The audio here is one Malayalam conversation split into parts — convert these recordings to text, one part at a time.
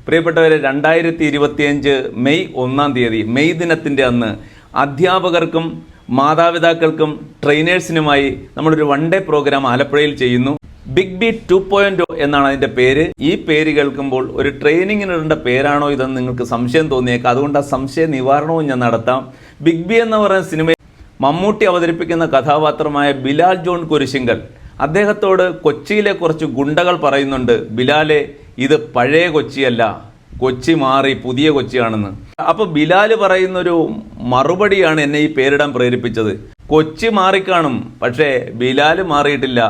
പ്രിയപ്പെട്ടവരെ, 2025 മെയ് 1-ാം തീയതി മെയ് ദിനത്തിൻ്റെ അന്ന് അധ്യാപകർക്കും മാതാപിതാക്കൾക്കും ട്രെയിനേഴ്സിനുമായി നമ്മളൊരു വൺ ഡേ പ്രോഗ്രാം ആലപ്പുഴയിൽ ചെയ്യുന്നു. ബിഗ് ബി 2.0 എന്നാണ് അതിൻ്റെ പേര്. ഈ പേര് കേൾക്കുമ്പോൾ ഒരു ട്രെയിനിങ്ങിനിടേണ്ട പേരാണോ ഇതെന്ന് നിങ്ങൾക്ക് സംശയം തോന്നിയേക്കാം. അതുകൊണ്ട് ആ സംശയ നിവാരണവും ഞാൻ നടത്താം. ബിഗ് ബി എന്ന് പറയുന്ന സിനിമയിൽ മമ്മൂട്ടി അവതരിപ്പിക്കുന്ന കഥാപാത്രമായ ബിലാൽ ജോൺ കുരിശിങ്കൽ, അദ്ദേഹത്തോട് കൊച്ചിയിലെ കുറച്ച് ഗുണ്ടകൾ പറയുന്നുണ്ട്, ബിലാലെ ഇത് പഴയ കൊച്ചിയല്ല, കൊച്ചി മാറി പുതിയ കൊച്ചിയാണെന്ന്. അപ്പോൾ ബിലാൽ പറയുന്നൊരു മറുപടിയാണ് എന്നെ ഈ പേരിടാൻ പ്രേരിപ്പിച്ചത്. കൊച്ചി മാറിക്കാണും, പക്ഷേ ബിലാൽ മാറിയിട്ടില്ല.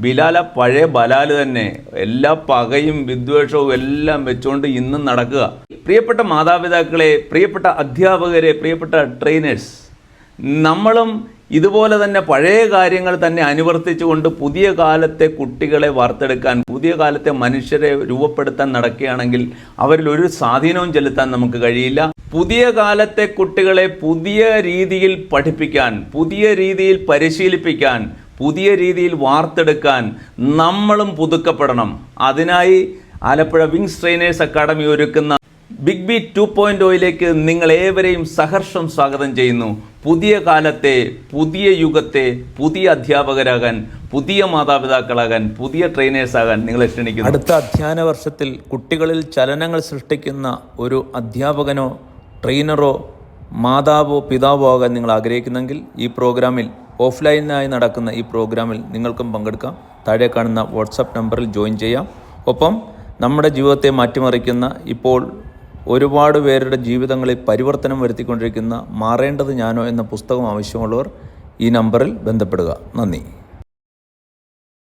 ബിലാൽ ആ പഴയ ബലാൽ തന്നെ, എല്ലാ പകയും വിദ്വേഷവും എല്ലാം വെച്ചുകൊണ്ട് ഇന്നും നടക്കുക. പ്രിയപ്പെട്ട മാതാപിതാക്കളെ, പ്രിയപ്പെട്ട അധ്യാപകരെ, പ്രിയപ്പെട്ട ട്രെയിനേഴ്സ്, നമ്മളും ഇതുപോലെ തന്നെ പഴയ കാര്യങ്ങൾ തന്നെ അനുവർത്തിച്ചുകൊണ്ട് പുതിയ കാലത്തെ കുട്ടികളെ വാർത്തെടുക്കാൻ, പുതിയ കാലത്തെ മനുഷ്യരെ രൂപപ്പെടുത്താൻ നടക്കുകയാണെങ്കിൽ അവരിൽ ഒരു സ്വാധീനവും ചെലുത്താൻ നമുക്ക് കഴിയില്ല. പുതിയ കാലത്തെ കുട്ടികളെ പുതിയ രീതിയിൽ പഠിപ്പിക്കാൻ, പുതിയ രീതിയിൽ പരിശീലിപ്പിക്കാൻ, പുതിയ രീതിയിൽ വാർത്തെടുക്കാൻ നമ്മളും പുതുക്കപ്പെടണം. അതിനായി ആലപ്പുഴ വിങ്സ് ട്രെയിനേഴ്സ് അക്കാഡമി ഒരുക്കുന്ന ബിഗ് ബി 2.0യിലേക്ക് നിങ്ങളേവരെയും സഹർഷം സ്വാഗതം ചെയ്യുന്നു. പുതിയ കാലത്തെ, പുതിയ യുഗത്തെ പുതിയ അധ്യാപകരാകാൻ, പുതിയ മാതാപിതാക്കളാകാൻ, പുതിയ ട്രെയിനേഴ്സാകാൻ നിങ്ങളെ ക്ഷണിക്കുന്നു. അടുത്ത അധ്യയന വർഷത്തിൽ കുട്ടികളിൽ ചലനങ്ങൾ സൃഷ്ടിക്കുന്ന ഒരു അധ്യാപകനോ ട്രെയിനറോ മാതാവോ പിതാവോ ആകാൻ നിങ്ങൾ ആഗ്രഹിക്കുന്നെങ്കിൽ ഈ പ്രോഗ്രാമിൽ, ഓഫ്ലൈനായി നടക്കുന്ന ഈ പ്രോഗ്രാമിൽ നിങ്ങൾക്കും പങ്കെടുക്കാം. താഴെ കാണുന്ന വാട്സപ്പ് നമ്പറിൽ ജോയിൻ ചെയ്യാം. ഒപ്പം നമ്മുടെ ജീവിതത്തെ മാറ്റിമറിക്കുന്ന, ഇപ്പോൾ ഒരുപാട് പേരുടെ ജീവിതങ്ങളിൽ പരിവർത്തനം വരുത്തിക്കൊണ്ടിരിക്കുന്ന മാറേണ്ടത് ഞാനോ എന്ന പുസ്തകം ആവശ്യമുള്ളവർ ഈ നമ്പറിൽ ബന്ധപ്പെടുക. നന്ദി.